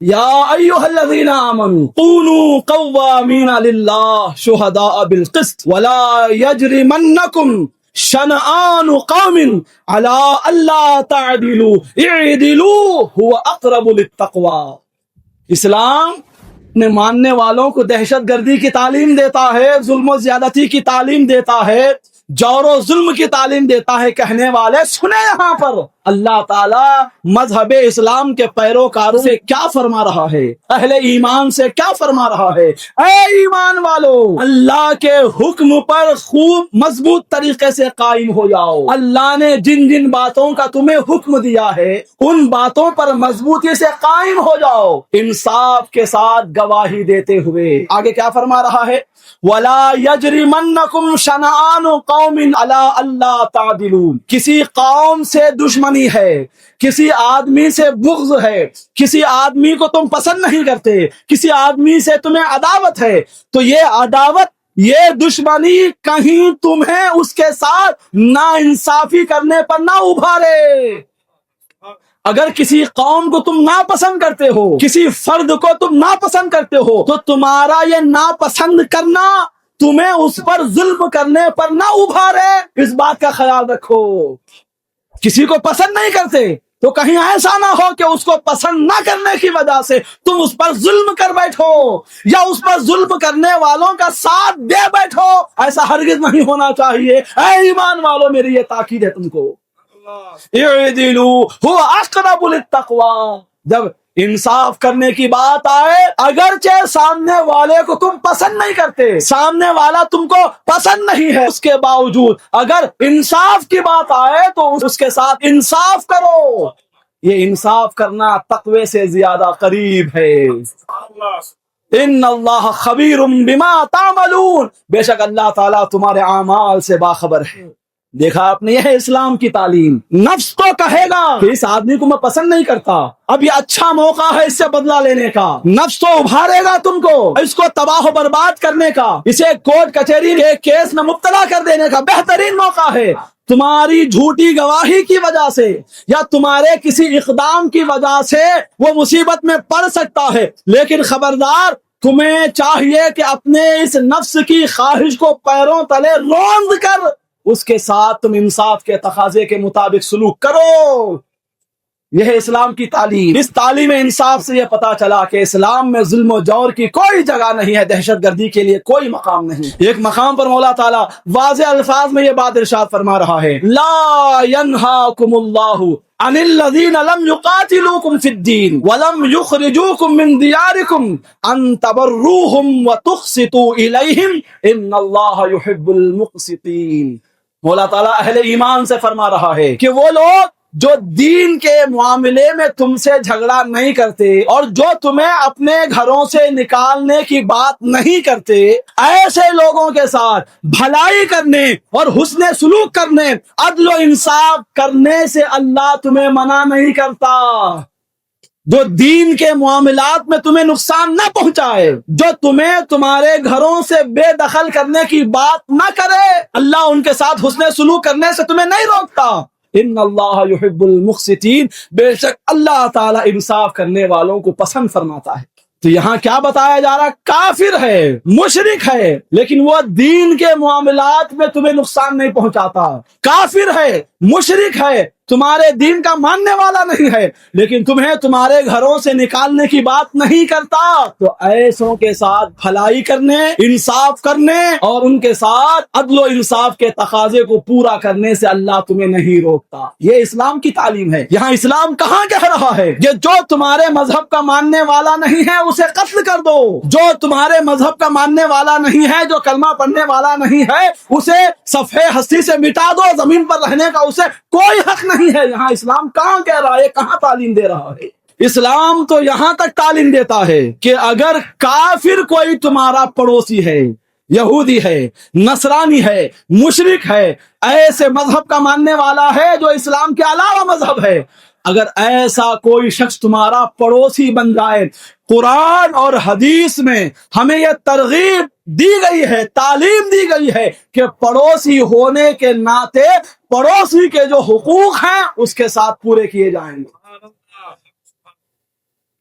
یا ایھا الذین آمنوا کونوا قوامین للہ شہداء بالقسط ولا یجرمنکم شنآن قوم علی الا تعدلوا اعدلوا هو اقرب للتقوی۔ اسلام نے ماننے والوں کو دہشت گردی کی تعلیم دیتا ہے، ظلم و زیادتی کی تعلیم دیتا ہے، جور و ظلم کی تعلیم دیتا ہے۔ کہنے والے سنیں، یہاں پر اللہ تعالی مذہب اسلام کے پیروکاروں سے کیا فرما رہا ہے، اہل ایمان سے کیا فرما رہا ہے؟ اے ایمان والو، اللہ کے حکم پر خوب مضبوط طریقے سے قائم ہو جاؤ۔ اللہ نے جن جن باتوں کا تمہیں حکم دیا ہے ان باتوں پر مضبوطی سے قائم ہو جاؤ، انصاف کے ساتھ گواہی دیتے ہوئے۔ آگے کیا فرما رہا ہے؟ وَلَا يَجْرِمَنَّكُمْ شَنَآنُ قَوْمٍ عَلَىٰ أَلَّا تَعْدِلُوا۔ کسی قوم سے دشمنی ہے، کسی آدمی سے بغض ہے، کسی آدمی کو تم پسند نہیں کرتے، کسی آدمی سے تمہیں عداوت ہے، تو یہ عداوت، یہ دشمنی کہیں تمہیں اس کے ساتھ ناانصافی کرنے پر نہ ابھارے۔ اگر کسی قوم کو تم ناپسند کرتے ہو، کسی فرد کو تم ناپسند کرتے ہو، تو تمہارا یہ ناپسند کرنا تمہیں اس پر ظلم کرنے پر نہ ابھارے، اس بات کا خیال رکھو۔ کسی کو پسند نہیں کرتے تو کہیں ایسا نہ ہو کہ اس کو پسند نہ کرنے کی وجہ سے تم اس پر ظلم کر بیٹھو یا اس پر ظلم کرنے والوں کا ساتھ دے بیٹھو، ایسا ہرگز نہیں ہونا چاہیے۔ اے ایمان والو، میری یہ تاکید ہے تم کو، اعدلوا هو اقرب للتقوی۔ جب انصاف کرنے کی بات آئے، اگرچہ سامنے والے کو تم پسند نہیں کرتے، سامنے والا تم کو پسند نہیں ہے، اس کے باوجود اگر انصاف کی بات آئے تو اس کے ساتھ انصاف کرو۔ یہ انصاف کرنا تقوی سے زیادہ قریب ہے۔ ان اللہ خبیر بما تعملون، بے شک اللہ تعالیٰ تمہارے اعمال سے باخبر ہے۔ دیکھا آپ نے، یہ ہے اسلام کی تعلیم۔ نفس تو کہے گا کہ اس آدمی کو میں پسند نہیں کرتا، اب یہ اچھا موقع ہے اس سے بدلہ لینے کا۔ نفس تو ابھارے گا تم کو اس کو تباہ و برباد کرنے کا، اسے کورٹ کچہری کے کیس میں مبتلا کر دینے کا بہترین موقع ہے۔ تمہاری جھوٹی گواہی کی وجہ سے یا تمہارے کسی اقدام کی وجہ سے وہ مصیبت میں پڑ سکتا ہے، لیکن خبردار، تمہیں چاہیے کہ اپنے اس نفس کی خواہش کو پیروں تلے روند کر اس کے ساتھ تم انصاف کے تقاضے کے مطابق سلوک کرو۔ یہ ہے اسلام کی تعلیم۔ اس تعلیم انصاف سے یہ پتا چلا کہ اسلام میں ظلم و جور کی کوئی جگہ نہیں ہے، دہشت گردی کے لیے کوئی مقام نہیں۔ ایک مقام پر مولا تعالیٰ واضح الفاظ میں یہ بات ارشاد فرما رہا ہے، لا ینہاکم اللہ عن الذین لم یقاتلوکم فی الدین ولم یخرجوکم من دیارکم ان تبروہم وتقسطوا الیہم ان اللہ یحب المقسطین۔ مولا تعالیٰ اہل ایمان سے فرما رہا ہے کہ وہ لوگ جو دین کے معاملے میں تم سے جھگڑا نہیں کرتے اور جو تمہیں اپنے گھروں سے نکالنے کی بات نہیں کرتے، ایسے لوگوں کے ساتھ بھلائی کرنے اور حسن سلوک کرنے، عدل و انصاف کرنے سے اللہ تمہیں منع نہیں کرتا۔ جو دین کے معاملات میں تمہیں نقصان نہ پہنچائے، جو تمہیں تمہارے گھروں سے بے دخل کرنے کی بات نہ کرے، اللہ ان کے ساتھ حسن سلوک کرنے سے تمہیں نہیں روکتا۔ ان اللہ یحب المقسطین، بے شک اللہ تعالیٰ انصاف کرنے والوں کو پسند فرماتا ہے۔ تو یہاں کیا بتایا جا رہا؟ کافر ہے، مشرک ہے، لیکن وہ دین کے معاملات میں تمہیں نقصان نہیں پہنچاتا۔ کافر ہے، مشرک ہے، تمہارے دین کا ماننے والا نہیں ہے، لیکن تمہیں تمہارے گھروں سے نکالنے کی بات نہیں کرتا، تو ایسوں کے ساتھ بھلائی کرنے، انصاف کرنے اور ان کے ساتھ عدل و انصاف کے تقاضے کو پورا کرنے سے اللہ تمہیں نہیں روکتا۔ یہ اسلام کی تعلیم ہے۔ یہاں اسلام کہاں کہہ رہا ہے کہ جو تمہارے مذہب کا ماننے والا نہیں ہے اسے قتل کر دو، جو تمہارے مذہب کا ماننے والا نہیں ہے، جو کلمہ پڑھنے والا نہیں ہے، اسے صفحے ہستی سے مٹا دو، زمین پر رہنے کا اسے کوئی حق نہیں ہے۔ یہاں اسلام کہاں کہہ رہا ہے، کہاں تعلیم دے رہا ہے؟ اسلام تو یہاں تک تعلیم دیتا ہے کہ اگر کافر کوئی تمہارا پڑوسی ہے، یہودی ہے، نصرانی ہے، مشرک ہے، ایسے مذہب کا ماننے والا ہے جو اسلام کے علاوہ مذہب ہے، اگر ایسا کوئی شخص تمہارا پڑوسی بن جائے، قرآن اور حدیث میں ہمیں یہ ترغیب دی گئی ہے، تعلیم دی گئی ہے کہ پڑوسی ہونے کے ناطے پڑوسی کے جو حقوق ہیں اس کے ساتھ پورے کیے جائیں گے۔